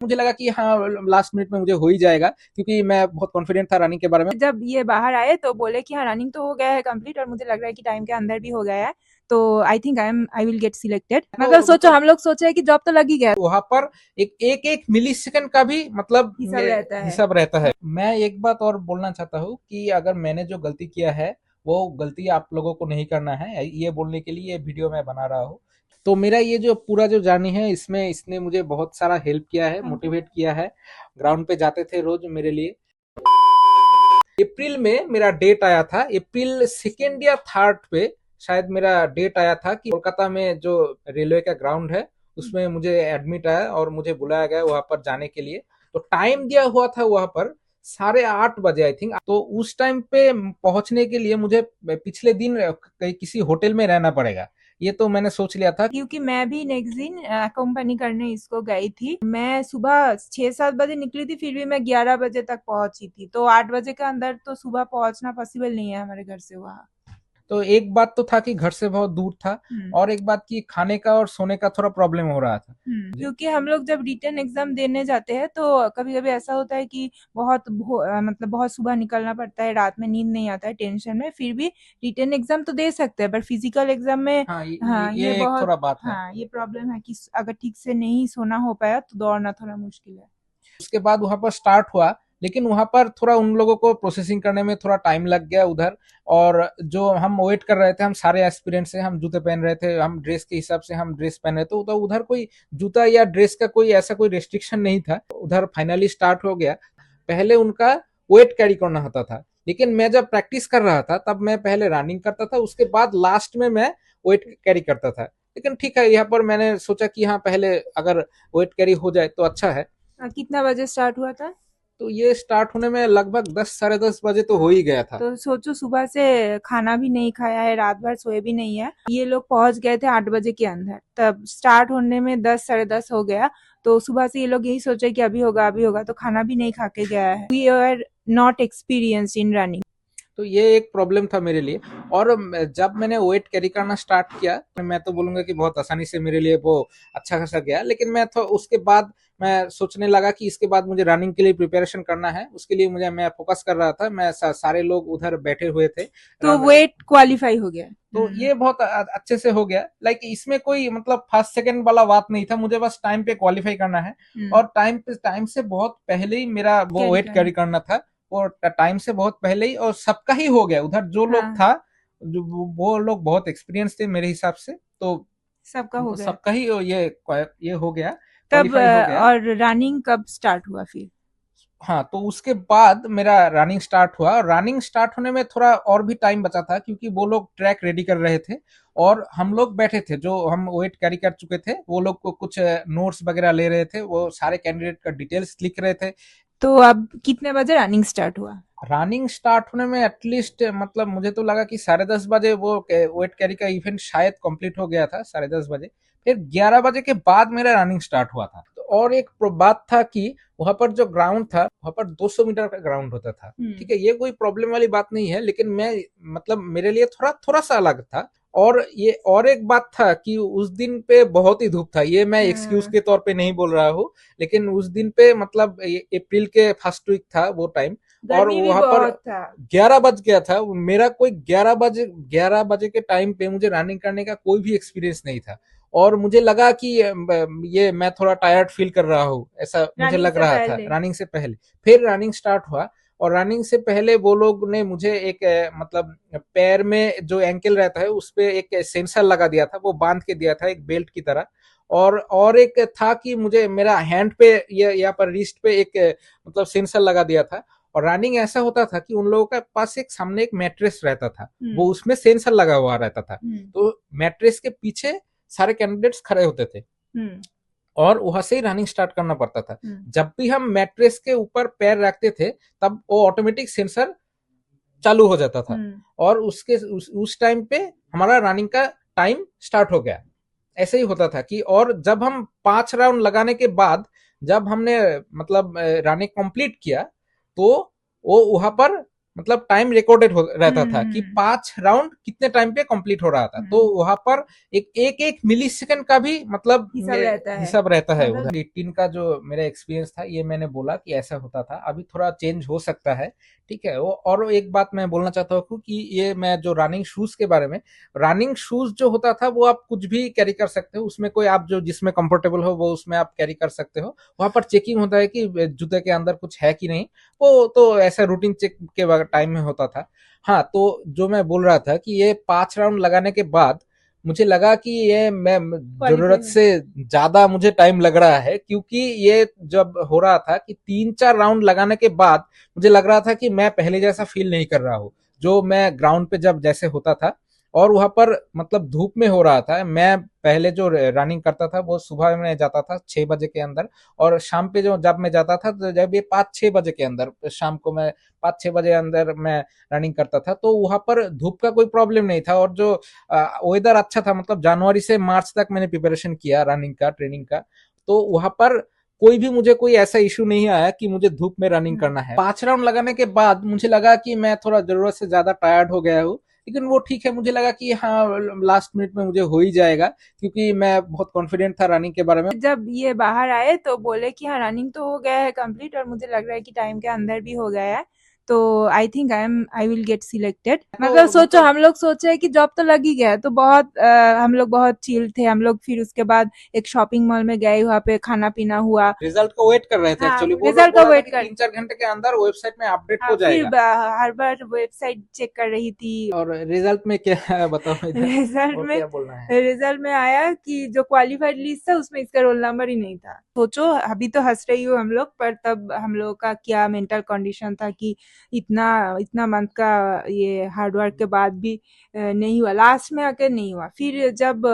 मुझे लगा कि हाँ लास्ट मिनट में मुझे हो ही जाएगा, क्योंकि मैं बहुत कॉन्फिडेंट था रनिंग के बारे में। जब ये बाहर आए तो बोले कि हाँ रनिंग तो हो गया है कंप्लीट, और मुझे लग रहा है कि टाइम के अंदर भी हो गया है, तो I think I will get selected. मतलब तो सोचो, मतलब हम लोग सोच रहे हैं कि जॉब तो लग ही गया, वहां पर एक मिली सेकंड का भी मतलब हिसाब रहता है। हिसाब रहता है। मैं एक बात और बोलना चाहता हूँ कि अगर मैंने जो गलती किया है वो गलती आप लोगों को नहीं करना है, ये बोलने के लिए ये वीडियो मैं बना रहा हूँ। तो मेरा ये जो पूरा जो जर्नी है इसमें इसने मुझे बहुत सारा हेल्प किया है, मोटिवेट किया है। ग्राउंड पे जाते थे रोज मेरे लिए। अप्रैल में मेरा डेट आया था, अप्रैल सेकेंड या थर्ड पे शायद मेरा डेट आया था कि कोलकाता में जो रेलवे का ग्राउंड है उसमें मुझे एडमिट आया और मुझे बुलाया गया वहां पर जाने के लिए। तो टाइम दिया हुआ था वहां पर 8:30 बजे आई थिंक। तो उस टाइम पे पहुंचने के लिए मुझे पिछले दिन कहीं किसी होटल में रहना पड़ेगा, ये तो मैंने सोच लिया था। क्योंकि मैं भी नेक्स्ट दिन कंपनी करने इसको गई थी। मैं सुबह 6-7 बजे निकली थी, फिर भी मैं 11 बजे तक पहुंची थी, तो 8 बजे के अंदर तो सुबह पहुंचना पॉसिबल नहीं है हमारे घर से वहाँ। तो एक बात तो था कि घर से बहुत दूर था, और एक बात कि खाने का और सोने का थोड़ा प्रॉब्लम हो रहा था मुझे। क्योंकि हम लोग जब रिटर्न एग्जाम देने जाते हैं तो कभी कभी ऐसा होता है कि मतलब बहुत सुबह निकलना पड़ता है, रात में नींद नहीं आता है टेंशन में, फिर भी रिटर्न एग्जाम तो दे सकते हैं, पर फिजिकल एग्जाम में हाँ हाँ ये ये एक बहुत, थोड़ा बात है। हाँ ये प्रॉब्लम है कि अगर ठीक से नहीं सोना हो पाया तो दौड़ना थोड़ा मुश्किल है। उसके बाद वहां पर स्टार्ट हुआ, लेकिन वहां पर थोड़ा उन लोगों को प्रोसेसिंग करने में थोड़ा टाइम लग गया उधर। और जो हम वेट कर रहे थे, हम सारे एस्पिरेंट्स से हम जूते पहन रहे थे, हम ड्रेस के हिसाब से हम ड्रेस पहन रहे थे, तो उधर कोई जूता या ड्रेस का कोई ऐसा कोई रेस्ट्रिक्शन नहीं था। उधर फाइनली स्टार्ट हो गया। पहले उनका वेट कैरी करना होता था, लेकिन मैं जब प्रैक्टिस कर रहा था तब मैं पहले रनिंग करता था, उसके बाद लास्ट में मैं वेट कैरी करता था। लेकिन ठीक है, यहाँ पर मैंने सोचा कि हाँ पहले अगर वेट कैरी हो जाए तो अच्छा है। कितना बजे स्टार्ट हुआ था? तो ये स्टार्ट होने में लगभग 10 साढ़े 10 बजे तो हो ही गया था। तो सोचो, सुबह से खाना भी नहीं खाया है, रात भर सोए भी नहीं है। ये लोग पहुंच गए थे 8 बजे के अंदर, तब स्टार्ट होने में 10 साढ़े 10 हो गया। तो सुबह से ये लोग यही सोचे कि अभी होगा अभी होगा, तो खाना भी नहीं खा के गया है। We are not experience in running. तो ये एक प्रॉब्लम था मेरे लिए। और जब मैंने वेट कैरी करना स्टार्ट किया, मैं तो बोलूंगा कि बहुत आसानी से मेरे लिए वो अच्छा खासा गया। लेकिन मैं तो उसके बाद मैं सोचने लगा कि इसके बाद मुझे रनिंग के लिए प्रिपरेशन करना है, उसके लिए मैं फोकस कर रहा था। मैं सारे लोग उधर बैठे हुए थे तो रन। वेट क्वालिफाई हो गया। तो ये बहुत अच्छे से हो गया। लाइक इसमें कोई मतलब फर्स्ट सेकंड वाला बात नहीं था, मुझे बस टाइम पे क्वालिफाई करना है। और टाइम से बहुत पहले ही मेरा वो कैरी वेट कैरी करना था। और टाइम से बहुत पहले ही, और सबका ही हो गया उधर जो लोग हाँ, था। जो वो लोग बहुत एक्सपीरियंस थे मेरे हिसाब से, तो सबका हो गया। सबका ही ये हो गया, तब क्वालिफाई हो गया। और रनिंग कब स्टार्ट हुआ फिर? हाँ, तो उसके बाद मेरा रनिंग स्टार्ट हुआ, और रनिंग स्टार्ट होने में थोड़ा और भी टाइम बचा था, क्योंकि वो लोग ट्रैक रेडी कर रहे थे। और हम लोग बैठे थे, जो हम वेट कैरी कर चुके थे वो लोग को कुछ नोट्स वगैरह ले रहे थे, वो सारे कैंडिडेट का डिटेल्स लिख रहे थे। तो अब कितने बजे रनिंग स्टार्ट हुआ? रनिंग स्टार्ट होने में एटलीस्ट मतलब मुझे तो लगा कि 10:30 बजे वो वेट कैरी का इवेंट शायद कंप्लीट हो गया था, 10:30 बजे। फिर 11 बजे के बाद मेरा रनिंग स्टार्ट हुआ था। तो और एक बात था कि वहां पर जो ग्राउंड था वहां पर 200 मीटर का ग्राउंड होता था। ठीक है, ये कोई प्रॉब्लम वाली बात नहीं है, लेकिन मैं मतलब मेरे लिए थोड़ा थोड़ा सा अलग था। और ये और एक बात था कि उस दिन पे बहुत ही धूप था, ये मैं एक्सक्यूज के तौर पे नहीं बोल रहा हूँ। लेकिन उस दिन पे मतलब अप्रैल के फर्स्ट वीक था वो टाइम। और गर्मी भी वहां पर बहुत था। 11 बज गया था मेरा, कोई 11 बजे के टाइम पे मुझे रनिंग करने का कोई भी एक्सपीरियंस नहीं था। और मुझे लगा कि ये मैं थोड़ा टायर्ड फील कर रहा हूँ, ऐसा मुझे रनिंग लग से रहा था पहले। रनिंग से पहले। फिर रनिंग स्टार्ट हुआ, और रनिंग से पहले वो लोग ने मुझे एक मतलब पैर में जो एंकल रहता है उस पे एक सेंसर लगा दिया था, वो बांध के दिया था एक बेल्ट की तरह। और एक था कि मुझे मेरा हैंड पे या यहाँ पर रिस्ट पे एक मतलब सेंसर लगा दिया था। और रनिंग ऐसा होता था कि उन लोगों के पास एक सामने एक मैट्रेस रहता था, वो उसमें सेंसर लगा हुआ रहता था। तो मैट्रेस के पीछे सारे कैंडिडेट्स खड़े होते थे, और वहां से ही रनिंग स्टार्ट करना पड़ता था। जब भी हम मैट्रेस के ऊपर पैर रखते थे तब वो ऑटोमेटिक सेंसर चालू हो जाता था। और उस टाइम पे हमारा रनिंग का टाइम स्टार्ट हो गया। ऐसे ही होता था कि, और जब हम 5 राउंड लगाने के बाद जब हमने मतलब रनिंग कंप्लीट किया, तो वो वहां पर मतलब टाइम रिकॉर्डेड रहता था कि हम्म। 5 राउंड कितने टाइम पे कंप्लीट हो रहा था, तो हम्म। वहां पर एक एक एक मिली सेकंड का भी मतलब हिसाब रहता है हिसाब रहता है मतलब। उधर। 18 का जो मेरा एक्सपीरियंस था ये मैंने बोला कि ऐसा होता था, अभी थोड़ा चेंज हो सकता है, ठीक है। वो और एक बात मैं बोलना चाहता हूँ कि ये मैं जो रनिंग शूज के बारे में, रनिंग शूज जो होता था वो आप कुछ भी कैरी कर सकते हो, उसमें कोई आप जो जिसमें कंफर्टेबल हो वो उसमें आप कैरी कर सकते हो। वहां पर चेकिंग होता है कि जूते के अंदर कुछ है कि नहीं, वो तो ऐसा रूटीन चेक के टाइम में होता था। हाँ, तो जो मैं बोल रहा था कि ये 5 राउंड लगाने के बाद मुझे लगा कि ये मैं क्वालिफाई जरूरत हो। से ज्यादा मुझे टाइम लग रहा है, क्योंकि ये जब हो रहा था कि 3-4 राउंड लगाने के बाद मुझे लग रहा था कि मैं पहले जैसा फील नहीं कर रहा हूँ, जो मैं ग्राउंड पे जब जैसे होता था। और वहां पर मतलब धूप में हो रहा था। मैं पहले जो रनिंग करता था वो सुबह में जाता था 6 बजे के अंदर, और शाम पे जो जब मैं जाता था तो जब ये 5-6 बजे के अंदर, शाम को मैं 5-6 बजे अंदर मैं रनिंग करता था, तो वहां पर धूप का कोई प्रॉब्लम नहीं था। और जो वेदर अच्छा था, मतलब जनवरी से मार्च तक मैंने प्रिपरेशन किया रनिंग का, ट्रेनिंग का, तो वहां पर कोई भी मुझे कोई ऐसा इशू नहीं आया कि मुझे धूप में रनिंग करना है। 5 राउंड लगाने के बाद मुझे लगा कि मैं थोड़ा जरूरत से ज्यादा टायर्ड हो गया हूँ, लेकिन वो ठीक है, मुझे लगा कि हाँ लास्ट मिनट में मुझे हो ही जाएगा, क्योंकि मैं बहुत कॉन्फिडेंट था रनिंग के बारे में। जब ये बाहर आए तो बोले कि हाँ रनिंग तो हो गया है कंप्लीट, और मुझे लग रहा है कि टाइम के अंदर भी हो गया है। तो I think I will get selected. मतलब तो सोचो, मतलब हम लोग सोचे कि जॉब तो लग ही गया है, तो बहुत हम लोग बहुत चिल थे हम लोग। फिर उसके बाद एक शॉपिंग मॉल में गए, वहाँ पे खाना पीना हुआ। रिजल्ट को वेट कर रहे थे, हाँ, एक्चुअली वो लोग रिजल्ट का बोला था वेट कि कर। 3-4 घंटे के अंदर वेबसाइट में अपडेट हाँ, हो फिर जाएगा। हर बार वेबसाइट चेक कर रही थी। और रिजल्ट में क्या है बताओ इधर, रिजल्ट और में क्या बोलना है। रिजल्ट में आया कि जो क्वालिफाइड लिस्ट था उसमें इसका रोल नंबर ही नहीं था। सोचो, अभी तो हंस रही हो हम लोग, पर तब हम लोग का क्या मेंटल कंडीशन था कि इतना इतना मंथ का ये हार्ड वर्क के बाद भी नहीं हुआ, लास्ट में आके नहीं हुआ। फिर जब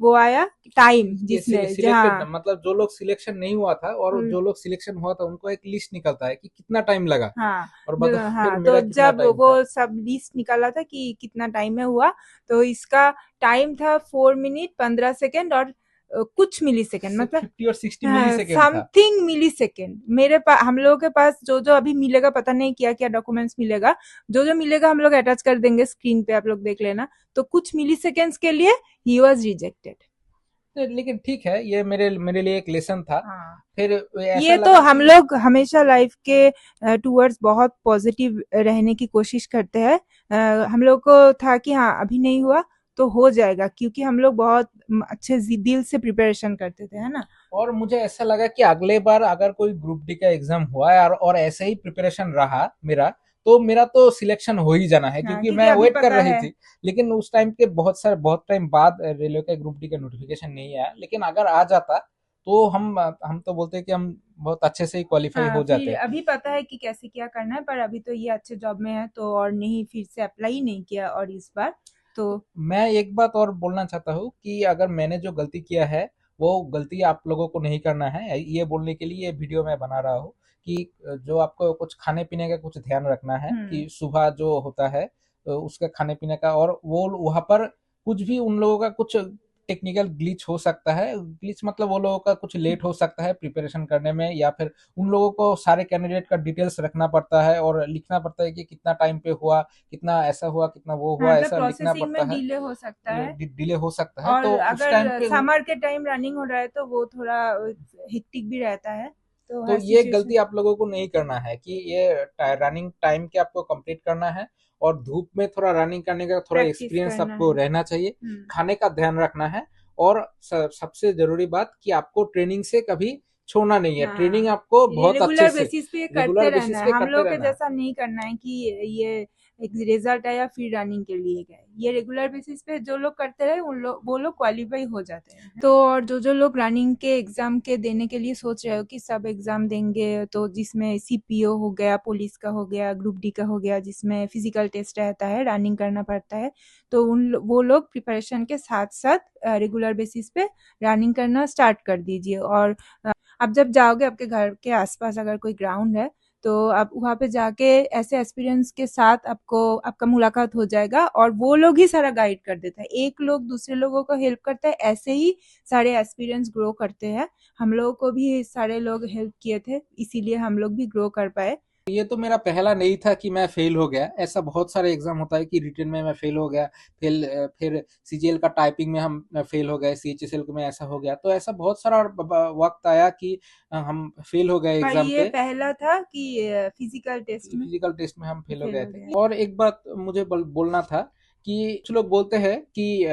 वो आया टाइम, ये जिसने सिलेक्टेड, जहाँ मतलब जो लोग सिलेक्शन नहीं हुआ था और जो लोग सिलेक्शन हुआ था उनको एक लिस्ट निकलता है कि कितना टाइम लगा। हाँ और बताओ फिर हाँ, तो मेरा कितना जब टाइम वो था। सब लिस्ट निकाला था कि कितना टाइम में हुआ, तो इसका टाइम था 4 मिनट 15 सेकेंड और कुछ मिली सेकेंड, मतलब 50 और 60 मिली सेकेंड था। समथिंग मिली सेकेंड। मेरे पास, हम लोगों के पास जो जो अभी मिलेगा, पता नहीं क्या क्या डॉक्यूमेंट्स मिलेगा, जो जो मिलेगा हम लोग अटैच कर देंगे स्क्रीन पे, आप लोग देख लेना। तो कुछ मिली सेकेंड्स के लिए ही वॉज रिजेक्टेड। लेकिन ठीक है, ये मेरे मेरे लिए एक लेसन था। हाँ, फिर ऐसा ये तो लगा हम कि लोग हमेशा लाइफ के टूवर्ड्स बहुत पॉजिटिव रहने की कोशिश करते हैं। हम लोग को था कि हाँ अभी नहीं हुआ तो हो जाएगा, क्योंकि हम लोग बहुत अच्छे दिल से प्रिपरेशन करते थे, है ना। और मुझे ऐसा लगा कि अगले बार अगर कोई ग्रुप डी का एग्जाम हुआ है और ऐसे ही प्रिपरेशन रहा मेरा, तो मेरा तो सिलेक्शन हो ही जाना है, हाँ, क्योंकि क्योंकि मैं अभी वेट कर पता रही है। थी। लेकिन उस टाइम के बहुत टाइम बाद रेलवे का ग्रुप डी का नोटिफिकेशन नहीं आया, लेकिन अगर आ जाता तो हम तो बोलते हैं कि हम बहुत अच्छे से ही क्वालिफाई हाँ, हो फिर जाते। अभी पता है कि कैसे क्या करना है, पर अभी तो ये अच्छे जॉब में है, तो और नहीं फिर से अप्लाई नहीं किया और इस बार तो। मैं एक बात और बोलना चाहता हूँ कि अगर मैंने जो गलती किया है वो गलती आप लोगों को नहीं करना है, ये बोलने के लिए ये वीडियो मैं बना रहा हूँ कि जो आपको कुछ खाने पीने का कुछ ध्यान रखना है, हम्म। कि सुबह जो होता है उसका खाने पीने का, और वो वहाँ पर कुछ भी उन लोगों का कुछ टेक्निकल ग्लिच हो सकता है। ग्लिच मतलब वो लोगों का कुछ लेट हो सकता है प्रिपरेशन करने में, या फिर उन लोगों को सारे कैंडिडेट का डिटेल्स रखना पड़ता है और लिखना पड़ता है कि कितना टाइम पे हुआ, कितना ऐसा हुआ, कितना वो हाँ, हुआ, मतलब ऐसा लिखना प्रोसेसिंग पड़ता में है। डिले हो सकता है। डिले हो सकता है, और तो उस टाइम अगर पे समर के टाइम रनिंग हो रहा है तो वो थोड़ा हेक्टिक भी रहता है, तो तो हर ये सिचुएशन। गलती आप लोगों को नहीं करना है कि ये रनिंग टाइम के आपको कंप्लीट करना है, और धूप में थोड़ा रनिंग करने का थोड़ा प्रैक्टिस एक्सपीरियंस करना आपको है। रहना चाहिए। हम्म। खाने का ध्यान रखना है, और सबसे जरूरी बात कि आपको ट्रेनिंग से कभी छोड़ना नहीं है, ट्रेनिंग हाँ, आपको ये बहुत अच्छे रेगुलर से बेसिस पे करते रेगुलर रहना बेसिस है, पे हम करते लोग के रहना है। जैसा नहीं करना है कि ये एक रिजल्ट आया फिर रनिंग के लिए गए। ये रेगुलर बेसिस पे जो लोग करते रहे उन लोग, वो लोग क्वालिफाई हो जाते हैं। तो और जो जो लोग रनिंग के एग्जाम के देने के लिए सोच रहे हो कि सब एग्जाम देंगे, तो जिसमें सीपीओ हो गया, पुलिस का हो गया, ग्रुप डी का हो गया, जिसमें फिजिकल टेस्ट रहता है, रनिंग करना पड़ता है, तो वो लोग प्रिपरेशन के साथ साथ रेगुलर बेसिस पे रनिंग करना स्टार्ट कर दीजिए। और आप जब जाओगे आपके घर के आसपास अगर कोई ग्राउंड है, तो आप वहाँ पे जाके ऐसे एक्सपीरियंस के साथ आपको आपका मुलाकात हो जाएगा, और वो लोग ही सारा गाइड कर देता है। एक लोग दूसरे लोगों को हेल्प करता है, ऐसे ही सारे एक्सपीरियंस ग्रो करते हैं। हम लोगों को भी सारे लोग हेल्प किए थे, इसीलिए हम लोग भी ग्रो कर पाए। ये तो मेरा पहला नहीं था कि मैं फेल हो गया। ऐसा बहुत सारे एग्जाम होता है कि रिटन में मैं फेल हो गया, फिर सीजीएल का टाइपिंग में हम फेल हो गए, सीएचएसएल में ऐसा हो गया। तो ऐसा बहुत सारा वक्त आया कि हम फेल हो गए पर एग्जाम ये पे। पहला था कि फिजिकल टेस्ट में फिजिकल टेस्ट में हम फेल हो फेल गए हो थे। गया। और एक बात मुझे बोलना था कि कुछ लोग बोलते हैं कि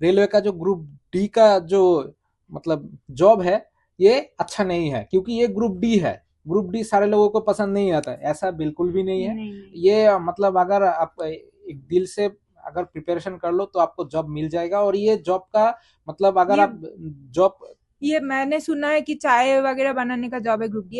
रेलवे का जो ग्रुप डी का जो मतलब जॉब है, ये अच्छा नहीं है क्योंकि ये ग्रुप डी है। ग्रुप डी सारे लोगों को पसंद नहीं आता है। ऐसा बिल्कुल भी नहीं है। नहीं नहीं। ये मतलब अगर आप एक दिल से अगर प्रिपरेशन कर लो तो आपको जॉब मिल जाएगा। और ये जॉब का मतलब अगर ये आप जॉब ये मैंने सुना है कि चाय वगैरह बनाने का जॉब है ग्रुप डी।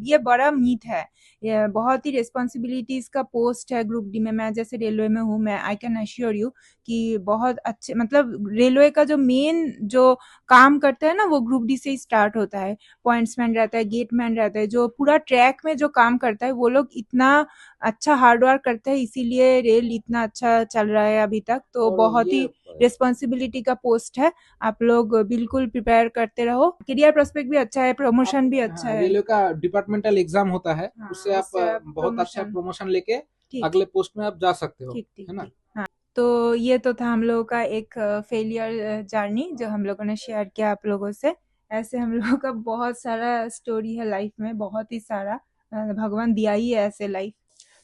ये बड़ा मीट है। ये बहुत ही रिस्पॉन्सिबिलिटीज का पोस्ट है ग्रुप डी में। मैं जैसे रेलवे में हूँ, मैं आई कैन अश्योर यू कि बहुत अच्छे मतलब रेलवे का जो मेन जो काम करता है ना वो ग्रुप डी से ही स्टार्ट होता है। पॉइंट्समैन रहता है, गेटमैन रहता है, जो पूरा ट्रैक में जो काम करता है वो लोग इतना अच्छा हार्ड वर्क करते हैं, इसीलिए रेल इतना अच्छा चल रहा है अभी तक। तो और बहुत ये ही रिस्पॉन्सिबिलिटी का पोस्ट है। आप लोग बिल्कुल प्रिपेयर करते रहो। करियर प्रोस्पेक्ट भी अच्छा है, आप प्रमोशन भी अच्छा हाँ, है। रेलवे का डिपार्टमेंट एग्जाम होता है, हाँ, उससे आप उससे आप बहुत अच्छा प्रमोशन। प्रमोशन लेके ठीक अगले पोस्ट में आप जा सकते हो, ठीक ठीक है ना। ठीक। हाँ, तो ये तो था हम लोगों का एक फेलियर जर्नी जो हम लोगों ने शेयर किया आप लोगों से। ऐसे हम लोगों का बहुत सारा स्टोरी है लाइफ में, बहुत ही सारा। भगवान दिया ही है ऐसे लाइफ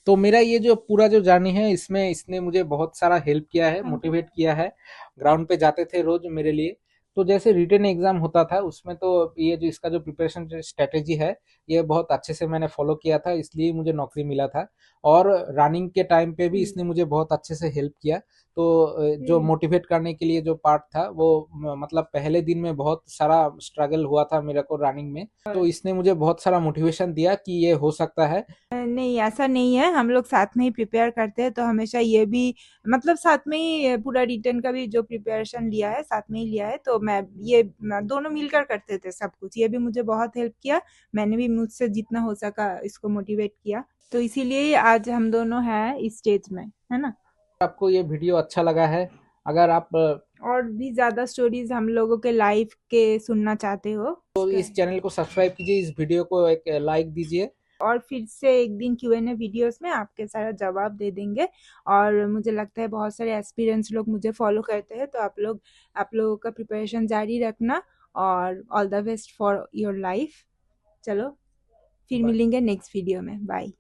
तो मेरा ये जो पूरा जो जर्नी है, इसमें इसने मुझे बहुत सारा हेल्प किया है, हमको। मोटिवेट किया है। ग्राउंड पे जाते थे रोज मेरे लिए। तो जैसे रिटन एग्जाम होता था उसमें तो ये जो इसका जो प्रिपरेशन स्ट्रेटेजी है, ये बहुत अच्छे से मैंने फॉलो किया था, इसलिए मुझे नौकरी मिला था। और रनिंग के टाइम पे भी ठीक इसने मुझे बहुत अच्छे से हेल्प किया। तो जो ठीक। मोटिवेट करने के लिए जो पार्ट था वो मतलब पहले दिन में बहुत सारा स्ट्रगल हुआ था मेरे को रनिंग में। तो इसने मुझे बहुत सारा मोटिवेशन दिया कि ये हो सकता है। नहीं, ऐसा नहीं है। हम लोग साथ में ही प्रिपेयर करते हैं, तो हमेशा ये भी मतलब साथ में ही पूरा रिटर्न का भी जो प्रिपरेशन लिया है साथ में ही लिया है। तो दोनों मिलकर करते थे सब कुछ। ये भी मुझे बहुत हेल्प किया। मैंने भी मुझसे जितना हो सका इसको मोटिवेट किया। तो इसीलिए आज हम दोनों हैं इस स्टेज में, है ना। आपको ये वीडियो अच्छा लगा है, अगर आप और भी ज्यादा स्टोरीज हम लोगों के लाइफ के सुनना चाहते हो तो इस चैनल को सब्सक्राइब कीजिए, इस वीडियो को एक लाइक दीजिए। और फिर से एक दिन Q&A वीडियोस में आपके सारा जवाब दे देंगे। और मुझे लगता है बहुत सारे एक्सपीरियंस लोग मुझे फॉलो करते हैं, तो आप लोगों का प्रिपरेशन जारी रखना। और all the best for your life. चलो, फिर बाय। मिलेंगे नेक्स्ट वीडियो में। बाय।